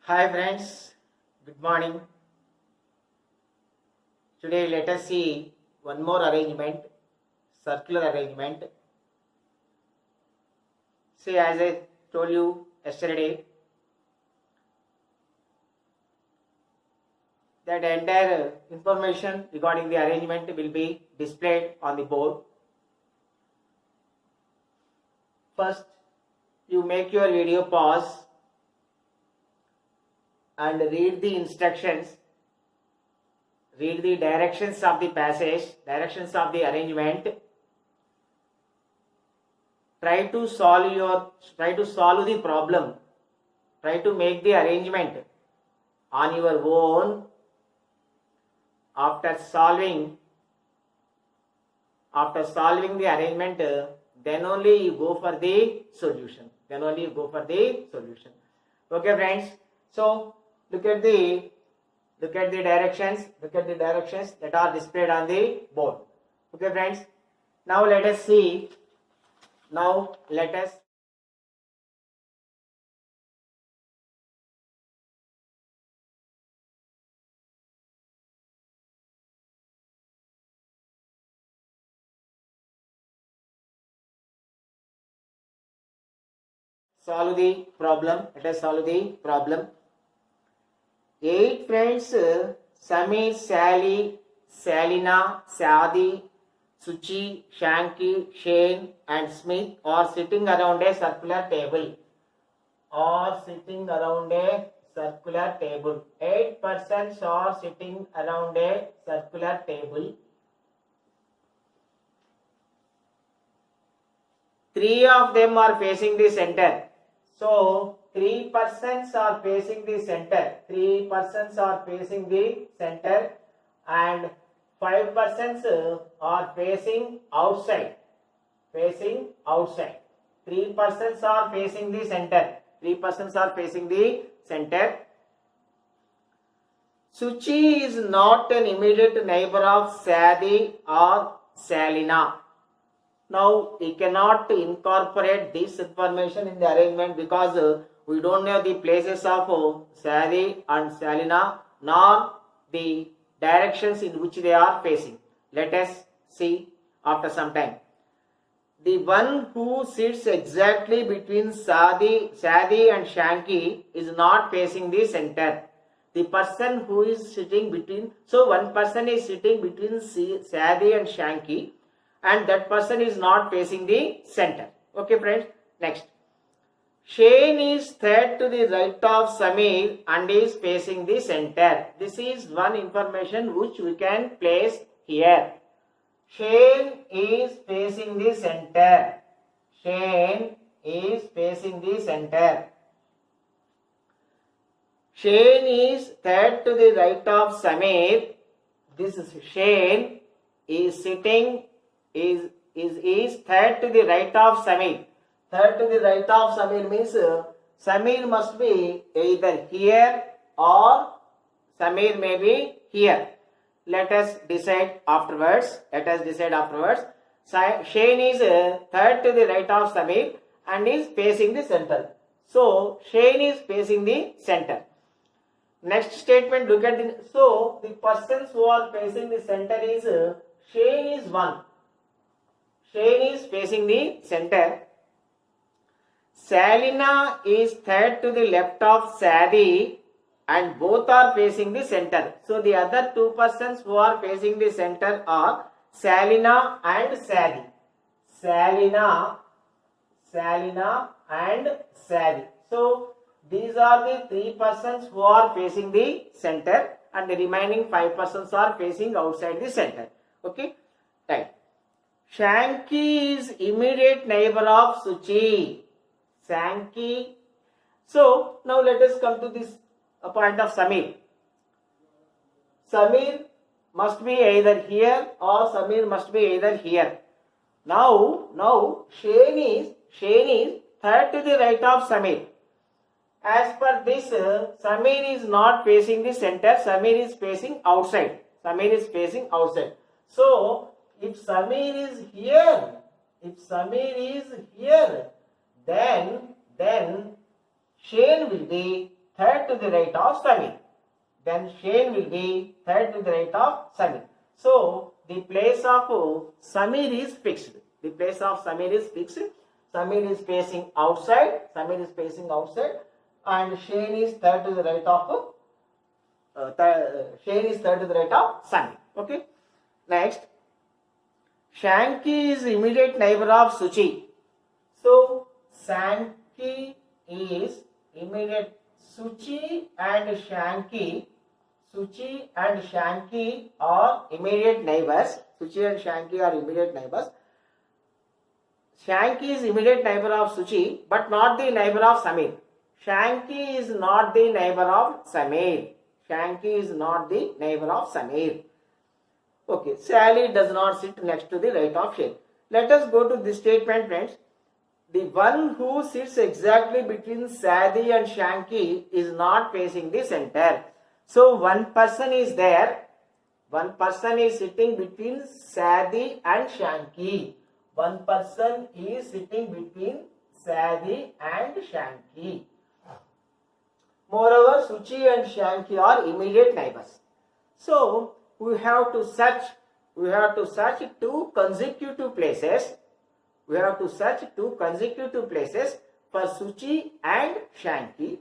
Hi friends, good morning. Today let us see one more arrangement, circular arrangement. See, as I told you yesterday, that entire information regarding the arrangement will be displayed on the board. First, you make your video pause and read the instructions, read the directions of the passage, directions of the arrangement. Try to solve the problem. Try to make the arrangement on your own. After solving the arrangement, then only you go for the solution. Okay, friends. So look at the directions. That are displayed on the board. Okay, friends. Now let us see. Solve the problem. Let us solve the problem. 8 friends, Samir, Sally, Salina, Sadi, Suchi, Shanky, Shane and Smith are sitting around a circular table. 8 persons are sitting around a circular table. 3 of them are facing the center. So 3 persons are facing the center. And 5 persons are facing outside. 3 persons are facing the center. Suchi is not an immediate neighbor of Sadi or Salina. Now we cannot incorporate this information in the arrangement because we don't know the places of Sadi and Salina nor the directions in which they are facing. Let us see after some time. The one who sits exactly between Sadi and Shanky is not facing the center. The person who is sitting between, so one person is sitting between Sadi and Shanky, and that person is not facing the center. Okay, friends. Next, Shane is third to the right of Samir and is facing the center. This is one information which we can place here. Shane is facing the center. Shane is third to the right of Samir. This is Shane is sitting is third to the right of Samir. Third to the right of Samir means Samir must be either here or Samir may be here. Let us decide afterwards. Shane is third to the right of Samir and is facing the center. So Shane is facing the center. Next statement, look at the persons who are facing the center is Shane is one. Shane is facing the center. Salina is third to the left of Sadi and both are facing the center. So the other 2 persons who are facing the center are Salina and Sadi. So these are the 3 persons who are facing the center and the remaining 5 persons are facing outside the center. Okay, right. Shanky is immediate neighbor of Suchi. So now let us come to this point of Samir. Samir must be either here or Samir must be either here. Now Shane is third to the right of Samir. As per this, Samir is not facing the center. Samir is facing outside. So if Samir is here, then Shane will be third to the right of Samir. Then Shane will be third to the right of Samir. So the place of Samir is fixed. The place of Samir is fixed. Samir is facing outside. Samir is facing outside, and Shane is third to the right of Shane is third to the right of Samir. Okay. Next, Shanky is immediate neighbor of Suchi. So Shanky is immediate. Suchi and Shanky are immediate neighbors. Suchi and Shanky are immediate neighbors. Shanky is immediate neighbor of Suchi, but not the neighbor of Samir. Shanky is not the neighbor of Samir. Shanky is not the neighbor of Samir. Okay, Sally does not sit next to the right of Shane. Let us go to this statement, friends. The one who sits exactly between Sadie and Shanky is not facing the center. So one person is there. One person is sitting between Sadie and Shanky. One person is sitting between Sadie and Shanky. Moreover, Suchi and Shanky are immediate neighbors. So we have to search two consecutive places. We have to search two consecutive places for Suchi and Shanky.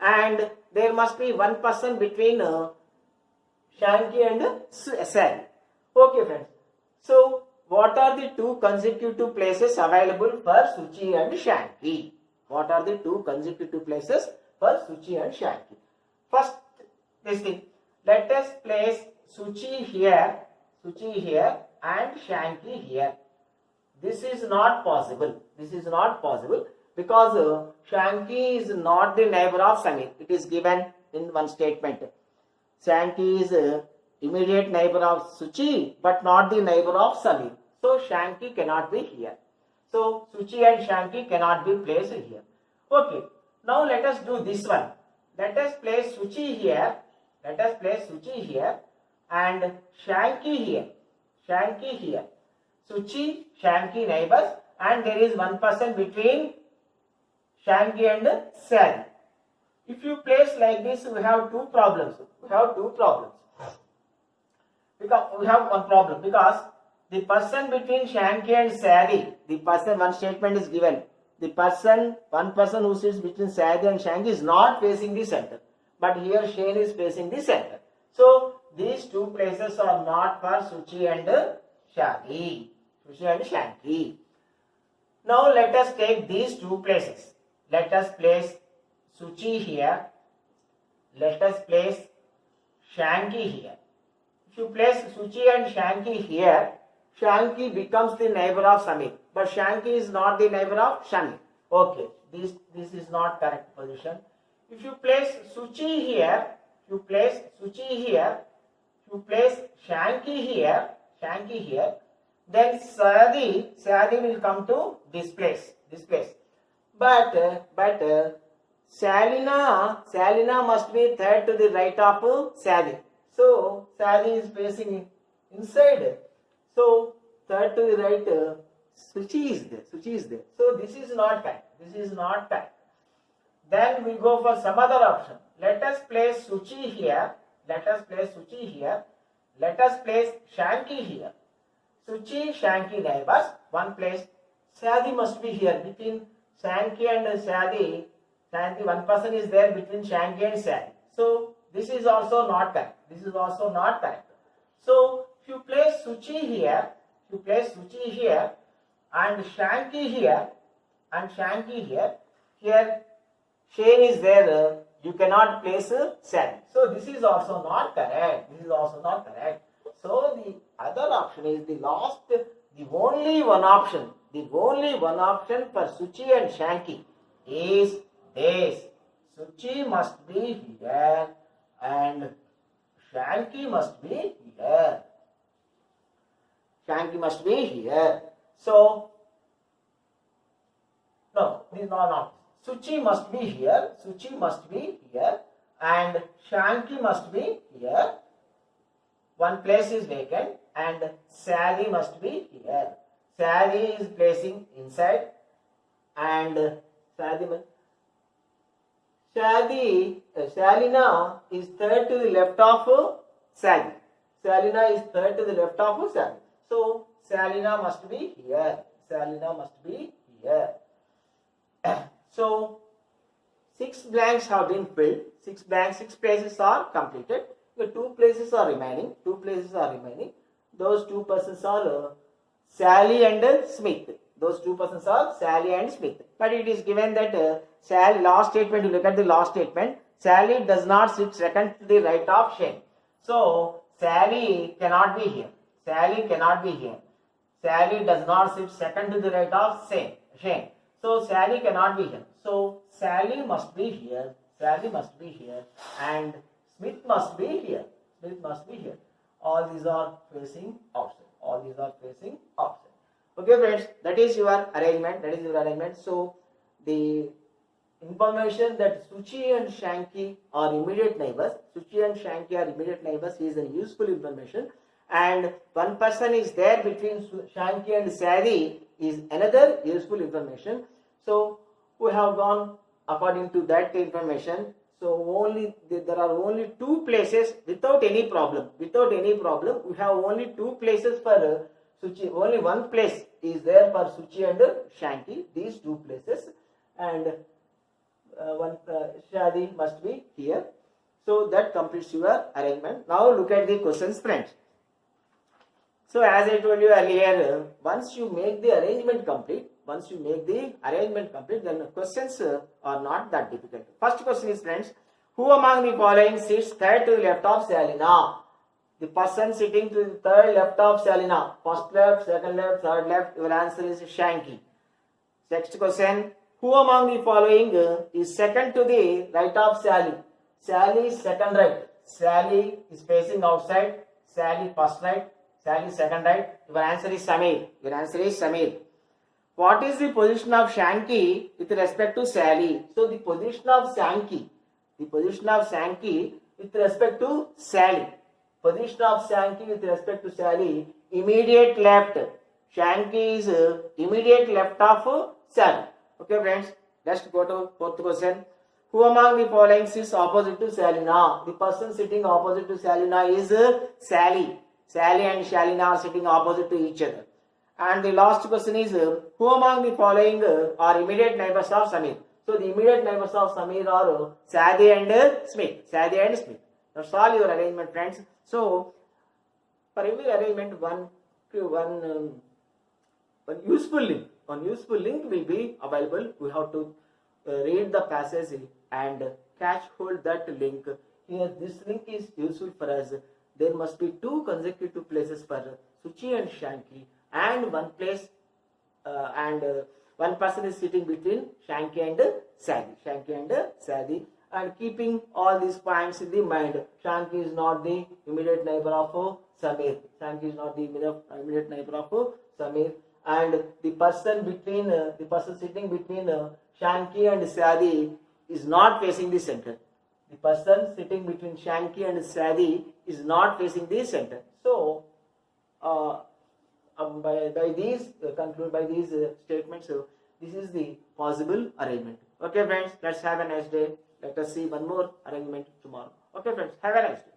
And there must be one person between Shanky and Sally. Okay, friends. So what are the two consecutive places available for Suchi and Shanky? What are the two consecutive places for Suchi and Shanky? First, this thing. Let us place Suchi here and Shanky here. This is not possible. Because Shanky is not the neighbor of Samir. It is given in one statement. Shanky is immediate neighbor of Suchi, but not the neighbor of Samir. So Shanky cannot be here. So Suchi and Shanky cannot be placed here. Okay. Now let us do this one. Let us place Suchi here and Shanky here. Suchi, Shanky neighbors, and there is one person between Shanky and Sally. If you place like this, we have two problems. Because we have one problem, because the person between Shanky and Sally, one statement is given. One person who sits between Sally and Shanky is not facing the center. But here Shane is facing the center. So these two places are not for Suchi and Shanky. Now let us take these two places. Let us place Suchi here. Let us place Shanky here. If you place Suchi and Shanky here, Shanky becomes the neighbor of Samir. But Shanky is not the neighbor of Shamir. Okay, this is not correct position. If you place Suchi here, you place Shanky here, then Sadie will come to this place. But Salina must be third to the right of Sadie. So Sadie is facing inside. So third to the right, Suchi is there. So this is not correct. Then we go for some other option. Let us place Suchi here. Let us place Shanky here. Suchi, Shanky neighbors, one place. Sadie must be here between Shanky and Sadie. One person is there between Shanky and Sadie. So this is also not correct. So if you place Suchi here, and Shanky here, here Shane is there. You cannot place Sadie. So this is also not correct. So the other option is the only one option for Suchi and Shanky is this. Suchi must be here and Shanky must be here. So no, this is not. Suchi must be here and Shanky must be here. One place is vacant and Sally must be here. Sally is placing inside and Shalina is third to the left of Sally. Shalina is third to the left of Sally. So Shalina must be here. Shalina must be here. So 6 blanks have been filled. 6 places are completed. The 2 places are remaining. 2 places are remaining. Those 2 persons are Sally and Smith. Those 2 persons are Sally and Smith. But it is given that Sally, last statement, you look at the last statement, Sally does not sit second to the right of Shane. So Sally cannot be here. Sally cannot be here. Sally does not sit second to the right of Shane. So Sally cannot be here. So Sally must be here. Sally must be here. And Smith must be here. Smith must be here. All these are facing outside. All these are facing outside. Okay, friends, that is your arrangement. That is your arrangement. So the information that Suchi and Shanky are immediate neighbors. Suchi and Shanky are immediate neighbors is a useful information. And one person is there between Shanky and Sadie is another useful information. So we have gone according to that information. So there are only 2 places without any problem. Without any problem, we have only 2 places for Suchi. Only 1 place is there for Suchi and Shanky. These 2 places, and Shadi must be here. So that completes your arrangement. Now look at the questions, friends. So as I told you earlier, once you make the arrangement complete, then the questions are not that difficult. First question is, friends, who among the following sits third to the left of Salina? The person sitting to the third left of Salina. First left, second left, third left. Your answer is Shanky. Next question, who among the following is second to the right of Sally? Sally is second right. Sally is facing outside. Sally first right. Sally second right. Your answer is Samir. Your answer is Samir. What is the position of Shanky with respect to Sally? So the position of Shanky with respect to Sally. Position of Shanky with respect to Sally, immediate left. Shanky is immediate left of Sally. Okay, friends. Let's go to fourth question. Who among the following sits opposite to Salina? The person sitting opposite to Salina is Sally. Sally and Shalina are sitting opposite to each other. And the last question is, who among the following are immediate neighbors of Samir? So the immediate neighbors of Samir are Sadie and Smith. Sadie and Smith. That's all your arrangement, friends. So for every arrangement, one useful link will be available. We have to read the passage and catch hold that link. Here, this link is useful for us. There must be 2 consecutive places for Suchi and Shanky, and 1 place and 1 person is sitting between Shanky and Sadie. And keeping all these points in the mind, Shanky is not the immediate neighbor of Samir. Shanky is not the immediate neighbor of Samir. And the person sitting between Shanky and Sadie is not facing the center. The person sitting between Shanky and Sadie is not facing the center. So, by these statements, this is the possible arrangement. Okay, friends, let's have a nice day. Let us see one more arrangement tomorrow. Okay, friends, have a nice day.